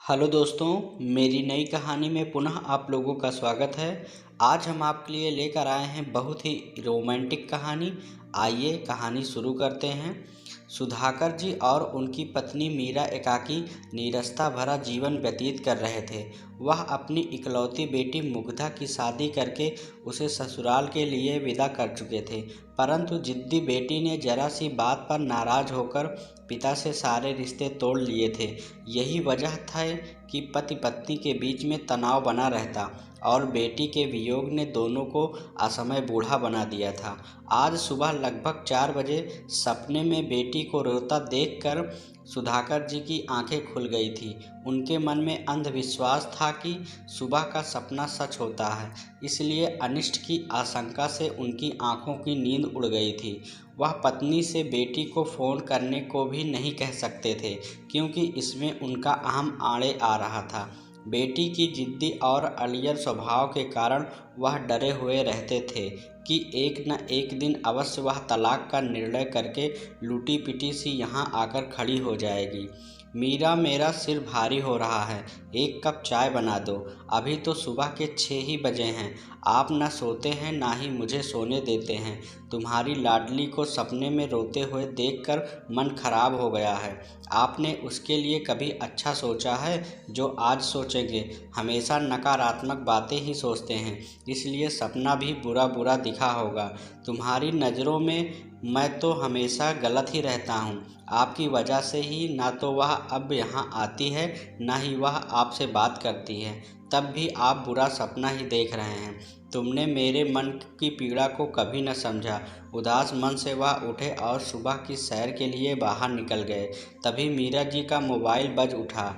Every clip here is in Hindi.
हेलो दोस्तों, मेरी नई कहानी में पुनः आप लोगों का स्वागत है। आज हम आपके लिए लेकर आए हैं बहुत ही रोमांटिक कहानी। आइए कहानी शुरू करते हैं। सुधाकर जी और उनकी पत्नी मीरा एकाकी नीरसता भरा जीवन व्यतीत कर रहे थे। वह अपनी इकलौती बेटी मुग्धा की शादी करके उसे ससुराल के लिए विदा कर चुके थे, परंतु जिद्दी बेटी ने जरा सी बात पर नाराज होकर पिता से सारे रिश्ते तोड़ लिए थे। यही वजह था कि पति पत्नी के बीच में तनाव बना रहता और बेटी के वियोग ने दोनों को असमय बूढ़ा बना दिया था। आज सुबह लगभग 4 बजे सपने में बेटी को रोता देखकर सुधाकर जी की आंखें खुल गई थी। उनके मन में अंधविश्वास था कि सुबह का सपना सच होता है, इसलिए अनिष्ट की आशंका से उनकी आंखों की नींद उड़ गई थी। वह पत्नी से बेटी को फ़ोन करने को भी नहीं कह सकते थे, क्योंकि इसमें उनका अहम आड़े आ रहा था। बेटी की जिद्दी और अलियर स्वभाव के कारण वह डरे हुए रहते थे कि एक न एक दिन अवश्य वह तलाक का निर्णय करके लूटी पिटी सी यहाँ आकर खड़ी हो जाएगी। मीरा, मेरा सिर भारी हो रहा है, एक कप चाय बना दो। अभी तो सुबह के 6 ही बजे हैं। आप न सोते हैं ना ही मुझे सोने देते हैं। तुम्हारी लाडली को सपने में रोते हुए देखकर मन खराब हो गया है। आपने उसके लिए कभी अच्छा सोचा है जो आज सोचेंगे? हमेशा नकारात्मक बातें ही सोचते हैं, इसलिए सपना भी बुरा बुरा दिखा होगा। तुम्हारी नज़रों में मैं तो हमेशा गलत ही रहता हूँ। आपकी वजह से ही ना तो वह अब यहाँ आती है, ना ही वह आपसे बात करती है। तब भी आप बुरा सपना ही देख रहे हैं। तुमने मेरे मन की पीड़ा को कभी न समझा। उदास मन से वह उठे और सुबह की सैर के लिए बाहर निकल गए। तभी मीरा जी का मोबाइल बज उठा।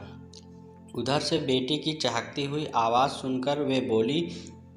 उधर से बेटी की चहकती हुई आवाज़ सुनकर वे बोली,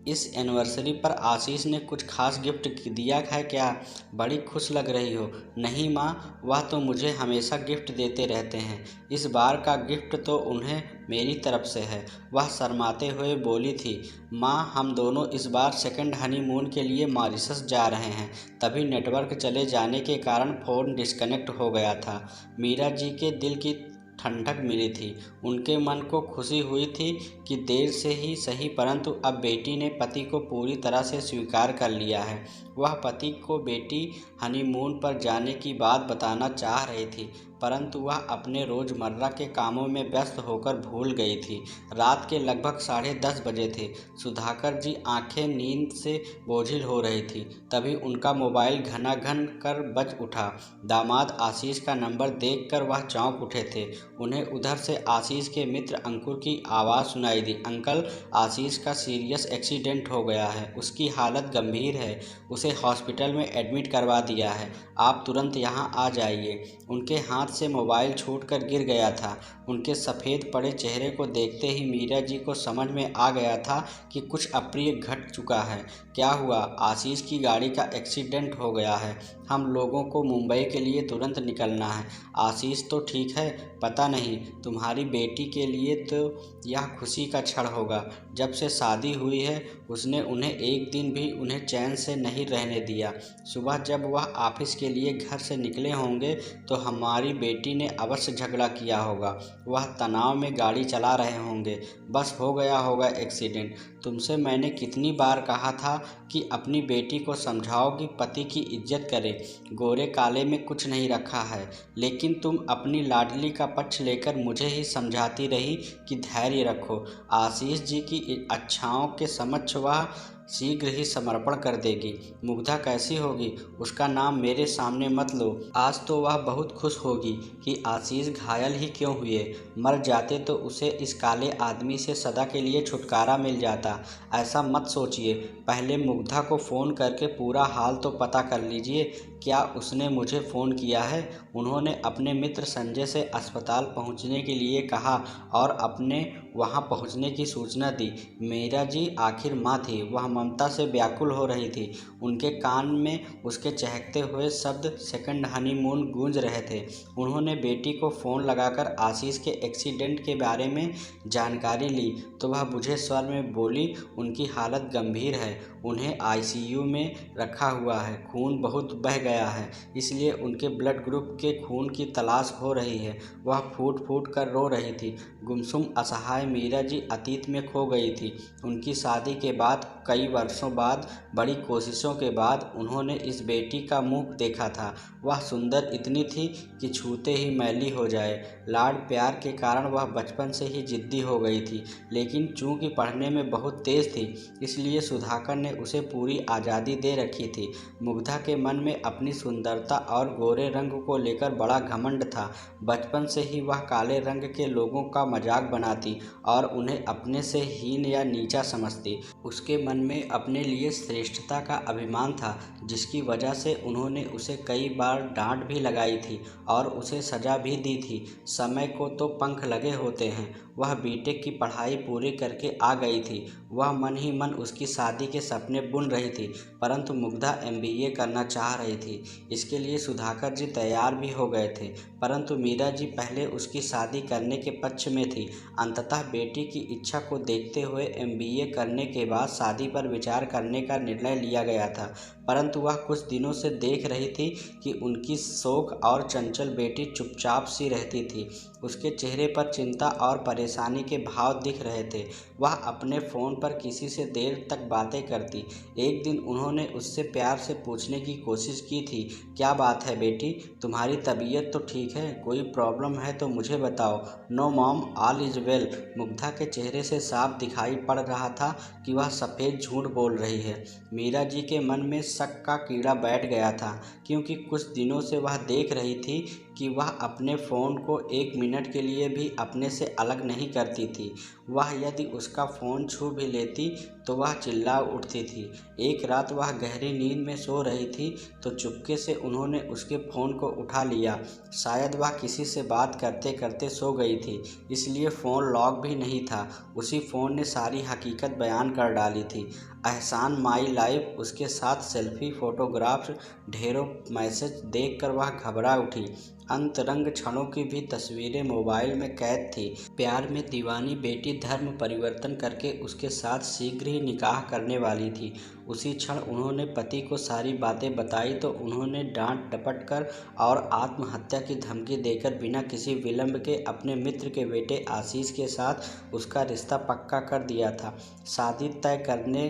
इस एनिवर्सरी पर आशीष ने कुछ खास गिफ्ट दिया है क्या? बड़ी खुश लग रही हो। नहीं माँ, वह तो मुझे हमेशा गिफ्ट देते रहते हैं। इस बार का गिफ्ट तो उन्हें मेरी तरफ से है। वह शर्माते हुए बोली थी। माँ, हम दोनों इस बार सेकंड हनीमून के लिए मॉरिशस जा रहे हैं। तभी नेटवर्क चले जाने के कारण फ़ोन डिस्कनेक्ट हो गया था। मीरा जी के दिल की ठंडक मिली थी। उनके मन को खुशी हुई थी कि देर से ही सही, परंतु अब बेटी ने पति को पूरी तरह से स्वीकार कर लिया है। वह पति को बेटी हनीमून पर जाने की बात बताना चाह रही थी, परंतु वह अपने रोज़मर्रा के कामों में व्यस्त होकर भूल गई थी। रात के लगभग 10:30 बजे थे। सुधाकर जी आंखें नींद से बोझिल हो रही थी। तभी उनका मोबाइल घनाघन कर बज उठा। दामाद आशीष का नंबर देखकर वह चौंक उठे थे। उन्हें उधर से आशीष के मित्र अंकुर की आवाज़ सुनाई दी। अंकल, आशीष का सीरियस एक्सीडेंट हो गया है, उसकी हालत गंभीर है, उसे हॉस्पिटल में एडमिट करवा दिया है, आप तुरंत यहाँ आ जाइए। उनके हाथ से मोबाइल छूटकर गिर गया था। उनके सफ़ेद पड़े चेहरे को देखते ही मीरा जी को समझ में आ गया था कि कुछ अप्रिय घट चुका है। क्या हुआ? आशीष की गाड़ी का एक्सीडेंट हो गया है। हम लोगों को मुंबई के लिए तुरंत निकलना है। आशीष तो ठीक है, पता नहीं, तुम्हारी बेटी के लिए तो यह खुशी का क्षण होगा। जब से शादी हुई है उसने उन्हें एक दिन भी उन्हें चैन से नहीं रहने दिया। सुबह जब वह ऑफिस के लिए घर से निकले होंगे तो हमारी बेटी ने अवश्य झगड़ा किया होगा। वह तनाव में गाड़ी चला रहे होंगे, बस हो गया होगा एक्सीडेंट। तुमसे मैंने कितनी बार कहा था कि अपनी बेटी को समझाओ कि पति की इज्जत करे, गोरे काले में कुछ नहीं रखा है, लेकिन तुम अपनी लाडली का पक्ष लेकर मुझे ही समझाती रही कि धैर्य रखो। आशीष जी की इच्छाओं के समक्ष वह शीघ्र ही समर्पण कर देगी। मुग्धा कैसी होगी? उसका नाम मेरे सामने मत लो। आज तो वह बहुत खुश होगी कि आशीष घायल ही क्यों हुए, मर जाते तो उसे इस काले आदमी से सदा के लिए छुटकारा मिल जाता। ऐसा मत सोचिए, पहले मुग्धा को फ़ोन करके पूरा हाल तो पता कर लीजिए। क्या उसने मुझे फ़ोन किया है? उन्होंने अपने मित्र संजय से अस्पताल पहुंचने के लिए कहा और अपने वहां पहुंचने की सूचना दी। मीरा जी आखिर माँ थी, वह ममता से व्याकुल हो रही थी। उनके कान में उसके चहकते हुए शब्द सेकंड हनीमून गूंज रहे थे। उन्होंने बेटी को फ़ोन लगाकर आशीष के एक्सीडेंट के बारे में जानकारी ली तो वह बुझे स्वर में बोली, उनकी हालत गंभीर है, उन्हें आईसीयू में रखा हुआ है, खून बहुत बह गया है, इसलिए उनके ब्लड ग्रुप के खून की तलाश हो रही है। वह फूट फूट कर रो रही थी। गुमसुम असहाय मीरा जी अतीत में खो गई थी। उनकी शादी के बाद कई वर्षों बाद बड़ी कोशिशों के बाद उन्होंने इस बेटी का मुंह देखा था। वह सुंदर इतनी थी कि छूते ही मैली हो जाए। लाड प्यार के कारण वह बचपन से ही जिद्दी हो गई थी, लेकिन चूंकि पढ़ने में बहुत तेज थी इसलिए सुधाकर ने उसे पूरी आज़ादी दे रखी थी। मुग्धा के मन में अपनी सुंदरता और गोरे रंग को लेकर बड़ा घमंड था। बचपन से ही वह काले रंग के लोगों का मजाक बनाती और उन्हें अपने से हीन या नीचा समझती। उसके मन में अपने लिए श्रेष्ठता का अभिमान था, जिसकी वजह से उन्होंने उसे कई बार डांट भी लगाई थी और उसे सजा भी दी थी। समय को तो पंख लगे होते हैं। वह बीटेक की पढ़ाई पूरी करके आ गई थी। वह मन ही मन उसकी शादी के सपने बुन रही थी, परंतु मुग्धा एमबीए करना चाह रही थी। इसके लिए सुधाकर जी तैयार भी हो गए थे, परंतु मीरा जी पहले उसकी शादी करने के पक्ष में थी। अंततः बेटी की इच्छा को देखते हुए एमबीए करने के बाद शादी पर विचार करने का निर्णय लिया गया था, परंतु वह कुछ दिनों से देख रही थी कि उनकी शौक और चंचल बेटी चुपचाप सी रहती थी। उसके चेहरे पर चिंता और परेशानी के भाव दिख रहे थे। वह अपने फ़ोन पर किसी से देर तक बातें करती। एक दिन उन्होंने उससे प्यार से पूछने की कोशिश की थी, क्या बात है बेटी, तुम्हारी तबीयत तो ठीक है, कोई प्रॉब्लम है तो मुझे बताओ। No mom, all is well. Mugdha के चेहरे से साफ दिखाई पड़ रहा था कि वह सफ़ेद झूठ बोल रही है। मीरा जी के मन में शक का कीड़ा बैठ गया था, क्योंकि कुछ दिनों से वह देख रही थी कि वह अपने फ़ोन को एक मिनट के लिए भी अपने से अलग नहीं करती थी। वह यदि उसका फ़ोन छू भी लेती तो वह चिल्ला उठती थी। एक रात वह गहरी नींद में सो रही थी तो चुपके से उन्होंने उसके फ़ोन को उठा लिया। शायद वह किसी से बात करते करते सो गई थी, इसलिए फ़ोन लॉक भी नहीं था। उसी फ़ोन ने सारी हकीकत बयान कर डाली थी। एहसान माई लाइफ, उसके साथ सेल्फी, फोटोग्राफ्स, ढेरों मैसेज देखकर वह घबरा उठी। अंतरंग क्षणों की भी तस्वीरें मोबाइल में कैद थी। प्यार में दीवानी बेटी धर्म परिवर्तन करके उसके साथ शीघ्र ही निकाह करने वाली थी। उसी क्षण उन्होंने पति को सारी बातें बताई तो उन्होंने डांट डपट कर और आत्महत्या की धमकी देकर बिना किसी विलंब के अपने मित्र के बेटे आशीष के साथ उसका रिश्ता पक्का कर दिया था। शादी तय करने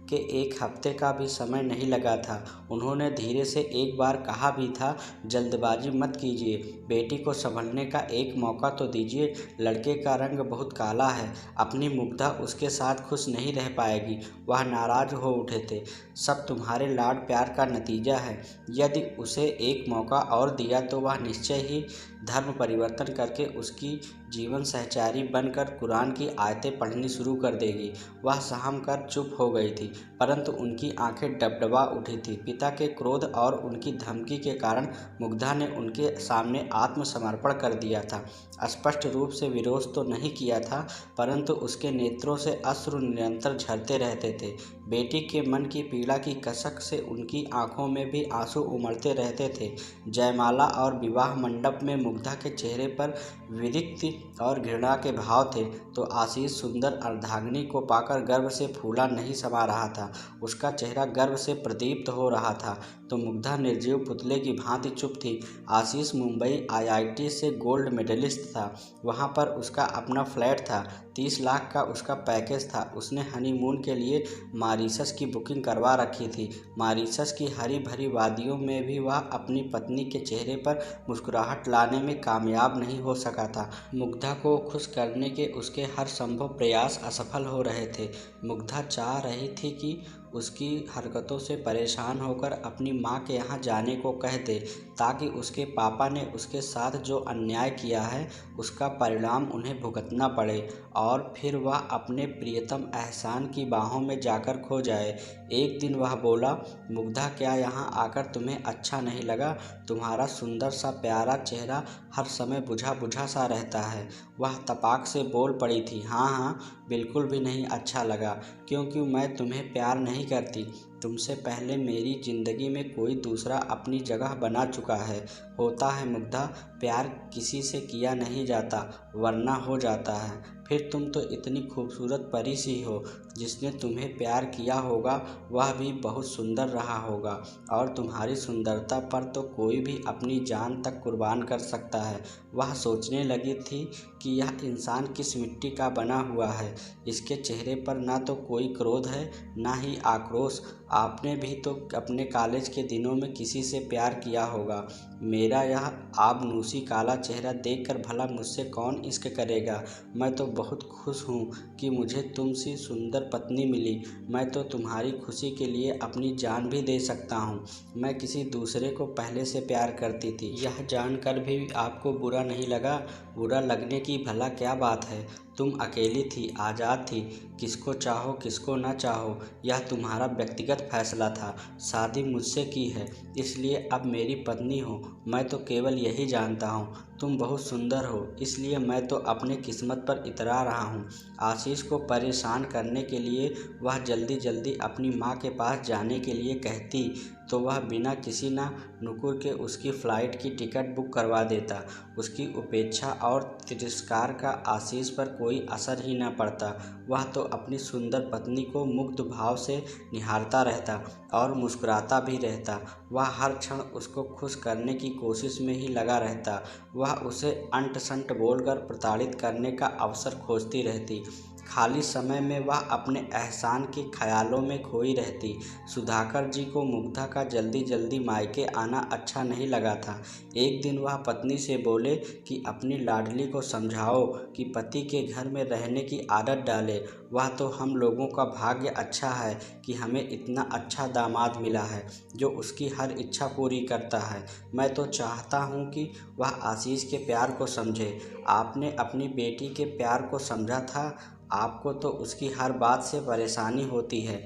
के एक हफ्ते का भी समय नहीं लगा था। उन्होंने धीरे से एक बार कहा भी था, जल्दबाजी मत कीजिए, बेटी को संभलने का एक मौका तो दीजिए। लड़के का रंग बहुत काला है, अपनी मुग्धा उसके साथ खुश नहीं रह पाएगी। वह नाराज हो उठे थे। सब तुम्हारे लाड प्यार का नतीजा है। यदि उसे एक मौका और दिया तो वह निश्चय ही धर्म परिवर्तन करके उसकी जीवन सहचारी बनकर कुरान की आयतें पढ़नी शुरू कर देगी। वह सहम कर चुप हो गई थी, परंतु उनकी आंखें डबडबा उठी थी। पिता के क्रोध और उनकी धमकी के कारण मुग्धा ने उनके सामने आत्मसमर्पण कर दिया था। स्पष्ट रूप से विरोध तो नहीं किया था, परंतु उसके नेत्रों से अश्रु निरंतर झरते रहते थे। बेटी के मन की पीड़ा की कसक से उनकी आंखों में भी आंसू उमड़ते रहते थे। जयमाला और विवाह मंडप में मुग्धा के चेहरे पर विरक्ति और घृणा के भाव थे, तो आशीष सुंदर अर्धांगिनी को पाकर गर्व से फूला नहीं समा रहा था। उसका चेहरा गर्व से प्रदीप्त हो रहा था, तो मुग्धा निर्जीव पुतले की भांति चुप थी। आशीष मुंबई आईआईटी से गोल्ड मेडलिस्ट था। वहां पर उसका अपना फ्लैट था। 30 लाख का उसका पैकेज था। उसने हनीमून के लिए मॉरीशस की बुकिंग करवा रखी थी। मॉरीशस की हरी भरी वादियों में भी वह अपनी पत्नी के चेहरे पर मुस्कुराहट लाने में कामयाब नहीं हो सका था। मुग्धा को खुश करने के उसके हर संभव प्रयास असफल हो रहे थे। मुग्धा चाह रही थी कि उसकी हरकतों से परेशान होकर अपनी माँ के यहाँ जाने को कह दे, ताकि उसके पापा ने उसके साथ जो अन्याय किया है उसका परिणाम उन्हें भुगतना पड़े और फिर वह अपने प्रियतम एहसान की बाहों में जाकर खो जाए। एक दिन वह बोला, मुग्धा, क्या यहाँ आकर तुम्हें अच्छा नहीं लगा? तुम्हारा सुंदर सा प्यारा चेहरा हर समय बुझा बुझा सा रहता है। वह तपाक से बोल पड़ी थी, हाँ हाँ, बिल्कुल भी नहीं अच्छा लगा, क्योंकि मैं तुम्हें प्यार नहीं करती। तुमसे पहले मेरी ज़िंदगी में कोई दूसरा अपनी जगह बना चुका है। होता है मुग्धा, प्यार किसी से किया नहीं जाता, वरना हो जाता है। फिर तुम तो इतनी खूबसूरत परी सी हो, जिसने तुम्हें प्यार किया होगा वह भी बहुत सुंदर रहा होगा, और तुम्हारी सुंदरता पर तो कोई भी अपनी जान तक कुर्बान कर सकता है। वह सोचने लगी थी कि यह इंसान किस मिट्टी का बना हुआ है। इसके चेहरे पर ना तो कोई क्रोध है, ना ही आक्रोश। आपने भी तो अपने कॉलेज के दिनों में किसी से प्यार किया होगा। मेरा यह आबनूसी काला चेहरा देखकर भला मुझसे कौन इश्क करेगा। मैं तो बहुत खुश हूँ कि मुझे तुमसे सुंदर पत्नी मिली। मैं तो तुम्हारी खुशी के लिए अपनी जान भी दे सकता हूँ। मैं किसी दूसरे को पहले से प्यार करती थी। यह जानकर भी आपको बुरा नहीं लगा? बुरा लगने की भला क्या बात है। तुम अकेली थी, आज़ाद थी, किसको चाहो किसको ना चाहो यह तुम्हारा व्यक्तिगत फैसला था। शादी मुझसे की है, इसलिए अब मेरी पत्नी हो। मैं तो केवल यही जानता हूँ, तुम बहुत सुंदर हो, इसलिए मैं तो अपने किस्मत पर इतरा रहा हूँ। आशीष को परेशान करने के लिए वह जल्दी जल्दी अपनी माँ के पास जाने के लिए कहती तो वह बिना किसी ना नुकुर के उसकी फ़्लाइट की टिकट बुक करवा देता। उसकी उपेक्षा और तिरस्कार का आशीष पर कोई असर ही न पड़ता। वह तो अपनी सुंदर पत्नी को मुग्ध भाव से निहारता रहता और मुस्कुराता भी रहता। वह हर क्षण उसको खुश करने की कोशिश में ही लगा रहता। वह उसे अंट संट बोलकर प्रताड़ित करने का अवसर खोजती रहती। खाली समय में वह अपने एहसान के ख्यालों में खोई रहती। सुधाकर जी को मुग्धा का जल्दी जल्दी मायके आना अच्छा नहीं लगा था। एक दिन वह पत्नी से बोले कि अपनी लाडली को समझाओ कि पति के घर में रहने की आदत डाले। वह तो हम लोगों का भाग्य अच्छा है कि हमें इतना अच्छा दामाद मिला है जो उसकी हर इच्छा पूरी करता है। मैं तो चाहता हूँ कि वह आशीष के प्यार को समझे। आपने अपनी बेटी के प्यार को समझा था। आपको तो उसकी हर बात से परेशानी होती है।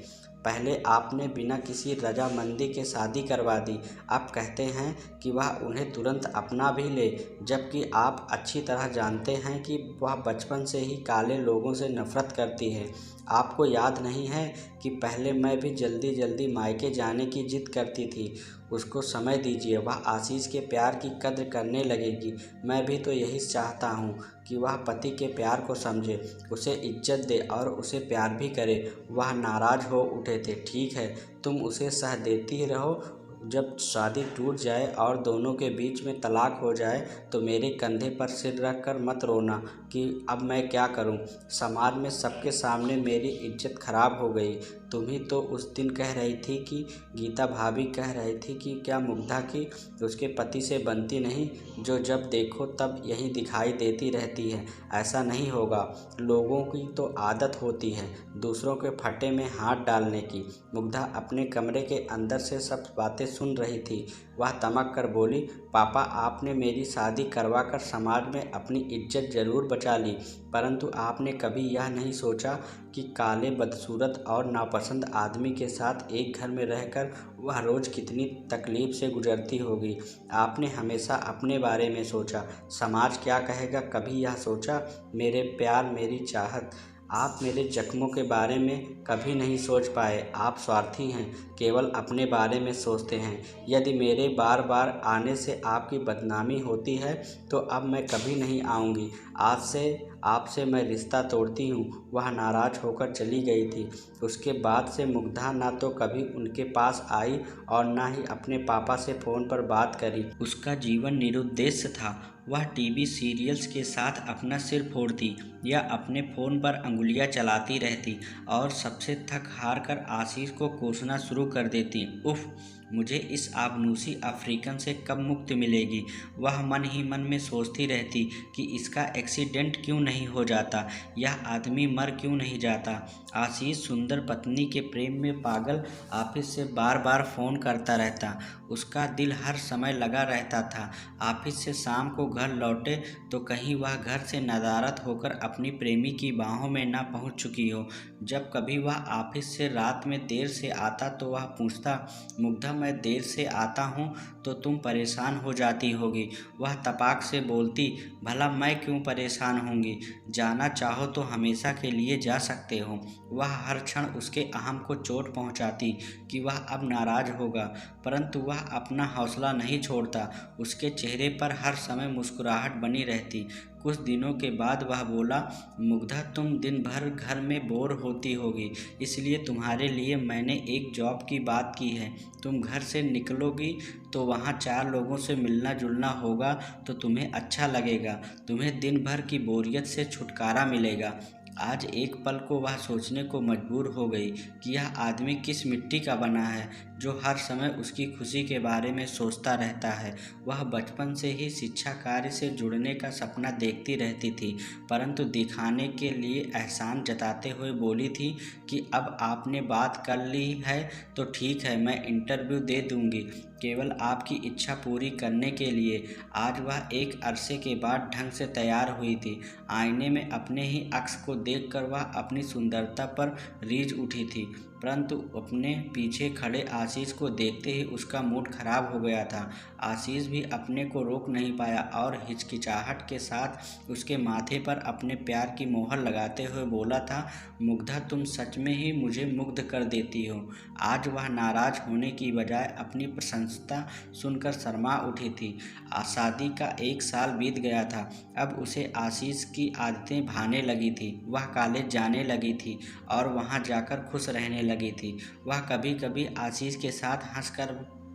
पहले आपने बिना किसी रजामंदी के शादी करवा दी, अब कहते हैं कि वह उन्हें तुरंत अपना भी ले, जबकि आप अच्छी तरह जानते हैं कि वह बचपन से ही काले लोगों से नफरत करती है। आपको याद नहीं है कि पहले मैं भी जल्दी जल्दी मायके जाने की जिद करती थी। उसको समय दीजिए, वह आशीष के प्यार की कद्र करने लगेगी। मैं भी तो यही चाहता हूँ कि वह पति के प्यार को समझे, उसे इज्जत दे और उसे प्यार भी करे। वह नाराज़ हो उठे थे। ठीक है, तुम उसे सह देती रहो। जब शादी टूट जाए और दोनों के बीच में तलाक हो जाए तो मेरे कंधे पर सिर रख कर मत रोना कि अब मैं क्या करूं। समाज में सबके सामने मेरी इज्जत खराब हो गई। तुम ही तो उस दिन कह रही थी कि गीता भाभी कह रही थी कि क्या मुग्धा की उसके पति से बनती नहीं, जो जब देखो तब यहीं दिखाई देती रहती है। ऐसा नहीं होगा। लोगों की तो आदत होती है दूसरों के फटे में हाथ डालने की। मुग्धा अपने कमरे के अंदर से सब बातें सुन रही थी। वह तमक कर बोली, पापा, आपने मेरी शादी करवा कर समाज में अपनी इज्जत ज़रूर बचा ली, परंतु आपने कभी यह नहीं सोचा कि काले, बदसूरत और नापसंद आदमी के साथ एक घर में रहकर वह रोज़ कितनी तकलीफ़ से गुजरती होगी। आपने हमेशा अपने बारे में सोचा, समाज क्या कहेगा कभी यह सोचा? मेरे प्यार, मेरी चाहत, आप मेरे जख्मों के बारे में कभी नहीं सोच पाए। आप स्वार्थी हैं, केवल अपने बारे में सोचते हैं। यदि मेरे बार बार आने से आपकी बदनामी होती है तो अब मैं कभी नहीं आऊँगी। आज से आपसे मैं रिश्ता तोड़ती हूँ। वह नाराज़ होकर चली गई थी। उसके बाद से मुग्धा ना तो कभी उनके पास आई और ना ही अपने पापा से फ़ोन पर बात करी। उसका जीवन निरुद्देश्य था। वह टीवी सीरियल्स के साथ अपना सिर फोड़ती या अपने फ़ोन पर अंगुलियां चलाती रहती और सबसे थक हार कर आशीष को कोसना शुरू कर देती। उफ़, मुझे इस आबनूसी अफ्रीकन से कब मुक्ति मिलेगी। वह मन ही मन में सोचती रहती कि इसका एक्सीडेंट क्यों नहीं हो जाता, यह आदमी मर क्यों नहीं जाता। आशीष सुंदर पत्नी के प्रेम में पागल ऑफिस से बार बार फ़ोन करता रहता। उसका दिल हर समय लगा रहता था। ऑफिस से शाम को घर लौटे तो कहीं वह घर से नदारद होकर अपनी प्रेमी की बाहों में न पहुंच चुकी हो। जब कभी वह ऑफिस से रात में देर से आता तो वह पूछता, मुग्धा मैं देर से आता हूँ तो तुम परेशान हो जाती होगी। वह तपाक से बोलती, भला मैं क्यों परेशान होंगी, जाना चाहो तो हमेशा के लिए जा सकते हो। वह हर क्षण उसके अहम को चोट पहुंचाती कि वह अब नाराज होगा, परंतु वह अपना हौसला नहीं छोड़ता। उसके चेहरे पर हर समय मुस्कुराहट बनी रहती। कुछ दिनों के बाद वह बोला, मुग्धा तुम दिन भर घर में बोर होती होगी, इसलिए तुम्हारे लिए मैंने एक जॉब की बात की है। तुम घर से निकलोगी तो वहाँ 4 लोगों से मिलना जुलना होगा तो तुम्हें अच्छा लगेगा, तुम्हें दिन भर की बोरियत से छुटकारा मिलेगा। आज एक पल को वह सोचने को मजबूर हो गई कि यह आदमी किस मिट्टी का बना है जो हर समय उसकी खुशी के बारे में सोचता रहता है। वह बचपन से ही शिक्षा कार्य से जुड़ने का सपना देखती रहती थी, परंतु दिखाने के लिए एहसान जताते हुए बोली थी कि अब आपने बात कर ली है तो ठीक है, मैं इंटरव्यू दे दूंगी, केवल आपकी इच्छा पूरी करने के लिए। आज वह एक अरसे के बाद ढंग से तैयार हुई थी। आईने में अपने ही अक्स को देखकर वह अपनी सुंदरता पर रीझ उठी थी, परंतु अपने पीछे खड़े आशीष को देखते ही उसका मूड खराब हो गया था। आशीष भी अपने को रोक नहीं पाया और हिचकिचाहट के साथ उसके माथे पर अपने प्यार की मोहर लगाते हुए बोला था, मुग्धा तुम सच में ही मुझे मुग्ध कर देती हो। आज वह नाराज होने की बजाय अपनी प्रशंसा सुनकर शर्मा उठी थी। शादी का 1 साल बीत गया था। अब उसे आशीष की आदतें भाने लगी थी। वह कॉलेज जाने लगी थी और वहाँ जाकर खुश रहने लगी थी। वह कभी कभी आशीष के साथ हंसकर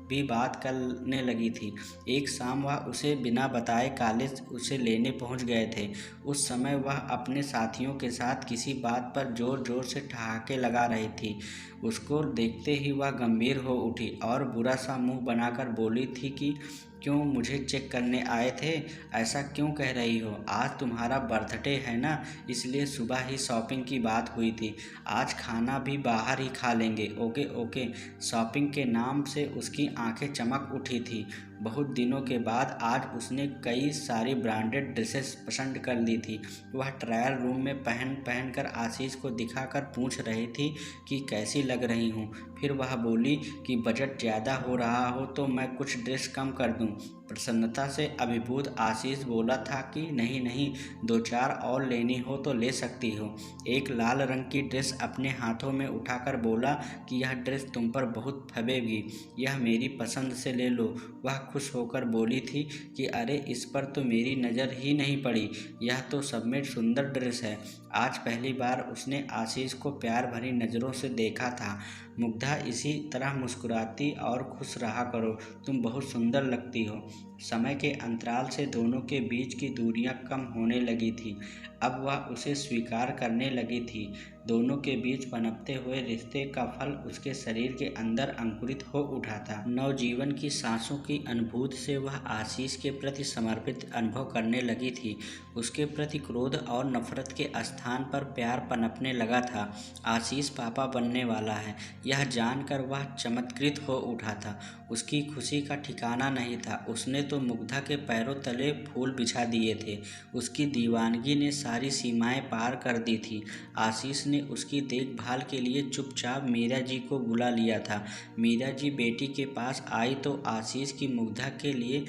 भी बात करने लगी थी। एक शाम वह उसे बिना बताए कॉलेज उसे लेने पहुंच गए थे। उस समय वह अपने साथियों के साथ किसी बात पर जोर जोर से ठहाके लगा रही थी। उसको देखते ही वह गंभीर हो उठी और बुरा सा मुंह बनाकर बोली थी कि क्यों मुझे चेक करने आए थे, ऐसा क्यों कह रही हो? आज तुम्हारा बर्थडे है ना, इसलिए सुबह ही शॉपिंग की बात हुई थी। आज खाना भी बाहर ही खा लेंगे। Okay okay. शॉपिंग के नाम से उसकी आंखें चमक उठी थी। बहुत दिनों के बाद आज उसने कई सारी ब्रांडेड ड्रेसेस पसंद कर ली थी। वह ट्रायल रूम में पहन कर आशीष को दिखाकर पूछ रही थी कि कैसी लग रही हूँ। फिर वह बोली कि बजट ज़्यादा हो रहा हो तो मैं कुछ ड्रेस कम कर दूँ। प्रसन्नता से अभिभूत आशीष बोला था कि नहीं नहीं, 2-4 और लेनी हो तो ले सकती हो। एक लाल रंग की ड्रेस अपने हाथों में उठाकर बोला कि यह ड्रेस तुम पर बहुत फबेगी, यह मेरी पसंद से ले लो। वह खुश होकर बोली थी कि अरे इस पर तो मेरी नज़र ही नहीं पड़ी, यह तो सब में सुंदर ड्रेस है। आज पहली बार उसने आशीष को प्यार भरी नज़रों से देखा था। मुग्धा इसी तरह मुस्कुराती और खुश रहा करो, तुम बहुत सुंदर लगती हो। समय के अंतराल से दोनों के बीच की दूरियां कम होने लगी थी। अब वह उसे स्वीकार करने लगी थी। दोनों के बीच पनपते हुए रिश्ते का फल उसके शरीर के अंदर अंकुरित हो उठा था। नवजीवन की सांसों की अनुभूति से वह आशीष के प्रति समर्पित अनुभव करने लगी थी। उसके प्रति क्रोध और नफरत के स्थान पर प्यार पनपने लगा था। आशीष पापा बनने वाला है, यह जानकर वह चमत्कृत हो उठा था। उसकी खुशी का ठिकाना नहीं था। उसने तो मुग्धा के पैरों तले फूल बिछा दिए थे। उसकी दीवानगी ने सारी सीमाएं पार कर दी थी। आशीष ने उसकी देखभाल के लिए चुपचाप मीरा जी को बुला लिया था। मीरा जी बेटी के पास आई तो आशीष की मुग्धा के लिए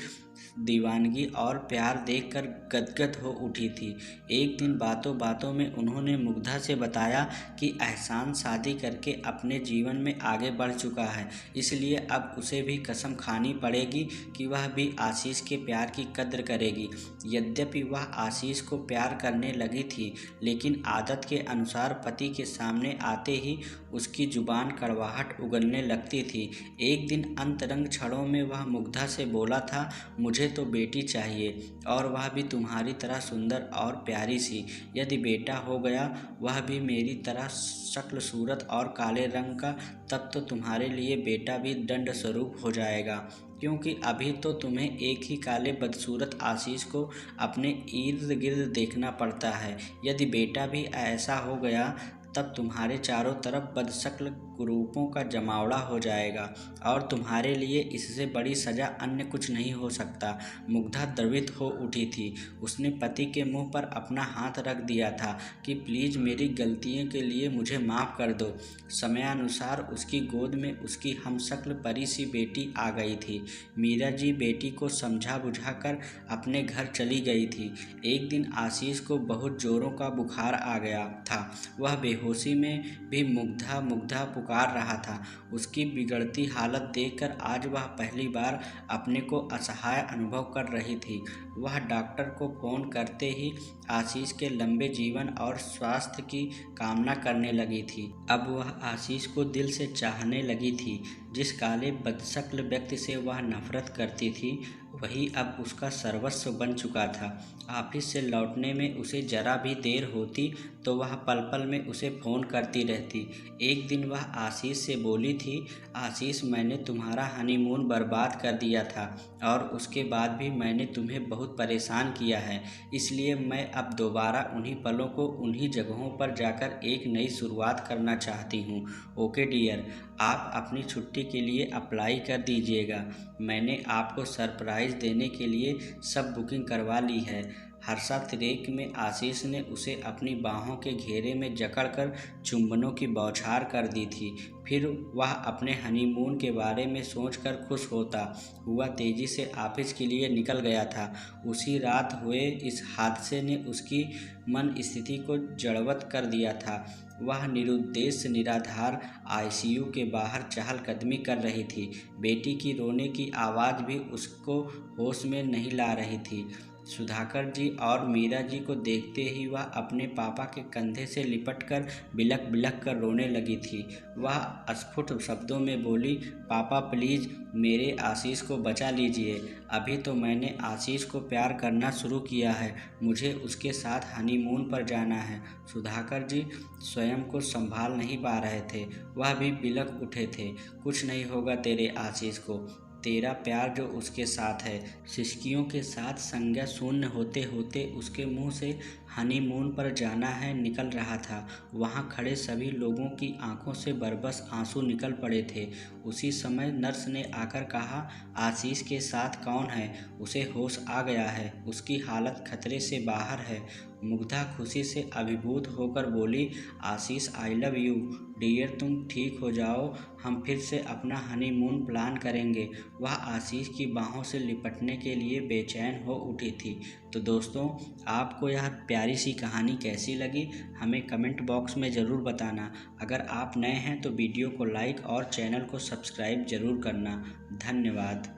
दीवानगी और प्यार देखकर गदगद हो उठी थी। एक दिन बातों बातों में उन्होंने मुग्धा से बताया कि एहसान शादी करके अपने जीवन में आगे बढ़ चुका है, इसलिए अब उसे भी कसम खानी पड़ेगी कि वह भी आशीष के प्यार की कद्र करेगी। यद्यपि वह आशीष को प्यार करने लगी थी, लेकिन आदत के अनुसार पति के सामने आते ही उसकी जुबान कड़वाहट उगलने लगती थी। एक दिन अंतरंग क्षणों में वह मुग्धा से बोला था, मुझे तो बेटी चाहिए और वह भी तुम्हारी तरह सुंदर और प्यारी सी। यदि बेटा हो गया, वह भी मेरी तरह शक्ल सूरत और काले रंग का, तब तो तुम्हारे लिए बेटा भी दंड स्वरूप हो जाएगा, क्योंकि अभी तो तुम्हें एक ही काले बदसूरत आशीष को अपने इर्द गिर्द देखना पड़ता है। यदि बेटा भी ऐसा हो गया तब तुम्हारे चारों तरफ बदशक्ल कुरूपों का जमावड़ा हो जाएगा और तुम्हारे लिए इससे बड़ी सज़ा अन्य कुछ नहीं हो सकता। मुग्धा द्रवित हो उठी थी। उसने पति के मुंह पर अपना हाथ रख दिया था कि प्लीज़ मेरी गलतियों के लिए मुझे माफ़ कर दो। समयानुसार उसकी गोद में उसकी हमशक्ल परी सी बेटी आ गई थी। मीरा जी बेटी को समझा बुझाकर अपने घर चली गई थी। एक दिन आशीष को बहुत जोरों का बुखार आ गया था। वह बेहोशी में भी मुग्धा मुग्धा पुकार रहा था। उसकी बिगड़ती हालत देखकर आज वह पहली बार अपने को असहाय अनुभव कर रही थी। वह डॉक्टर को फ़ोन करते ही आशीष के लंबे जीवन और स्वास्थ्य की कामना करने लगी थी। अब वह आशीष को दिल से चाहने लगी थी। जिस काले बदशक्ल व्यक्ति से वह नफरत करती थी वही अब उसका सर्वस्व बन चुका था। ऑफिस से लौटने में उसे जरा भी देर होती तो वह पल पल में उसे फ़ोन करती रहती। एक दिन वह आशीष से बोली थी, आशीष मैंने तुम्हारा हनीमून बर्बाद कर दिया था और उसके बाद भी मैंने तुम्हें बहुत परेशान किया है, इसलिए मैं अब दोबारा उन्हीं पलों को उन्हीं जगहों पर जाकर एक नई शुरुआत करना चाहती हूँ। ओके डियर, आप अपनी छुट्टी के लिए अप्लाई कर दीजिएगा। मैंने आपको सरप्राइज़ देने के लिए सब बुकिंग करवा ली है। हर्षातिरेक में आशीष ने उसे अपनी बाहों के घेरे में जकड़कर चुंबनों की बौछार कर दी थी। फिर वह अपने हनीमून के बारे में सोचकर खुश होता हुआ तेजी से ऑफिस के लिए निकल गया था। उसी रात हुए इस हादसे ने उसकी मन स्थिति को जड़वत कर दिया था। वह निरुद्देश्य निराधार आईसीयू के बाहर चहलकदमी कर रही थी। बेटी की रोने की आवाज़ भी उसको होश में नहीं ला रही थी। सुधाकर जी और मीरा जी को देखते ही वह अपने पापा के कंधे से लिपटकर बिलख बिलख कर रोने लगी थी। वह अस्फुट शब्दों में बोली, पापा प्लीज़ मेरे आशीष को बचा लीजिए। अभी तो मैंने आशीष को प्यार करना शुरू किया है, मुझे उसके साथ हनीमून पर जाना है। सुधाकर जी स्वयं को संभाल नहीं पा रहे थे, वह भी बिलख उठे थे। कुछ नहीं होगा तेरे आशीष को, तेरा प्यार जो उसके साथ है। सिसकियों के साथ संज्ञा शून्य होते होते उसके मुंह से हनीमून पर जाना है निकल रहा था। वहां खड़े सभी लोगों की आंखों से बरबस आंसू निकल पड़े थे। उसी समय नर्स ने आकर कहा, आशीष के साथ कौन है? उसे होश आ गया है, उसकी हालत खतरे से बाहर है। मुग्धा खुशी से अभिभूत होकर बोली, आशीष आई लव यू डियर, तुम ठीक हो जाओ, हम फिर से अपना हनीमून प्लान करेंगे। वह आशीष की बाहों से लिपटने के लिए बेचैन हो उठी थी। तो दोस्तों, आपको यह प्यारी सी कहानी कैसी लगी हमें कमेंट बॉक्स में ज़रूर बताना। अगर आप नए हैं तो वीडियो को लाइक और चैनल को सब्सक्राइब ज़रूर करना। धन्यवाद।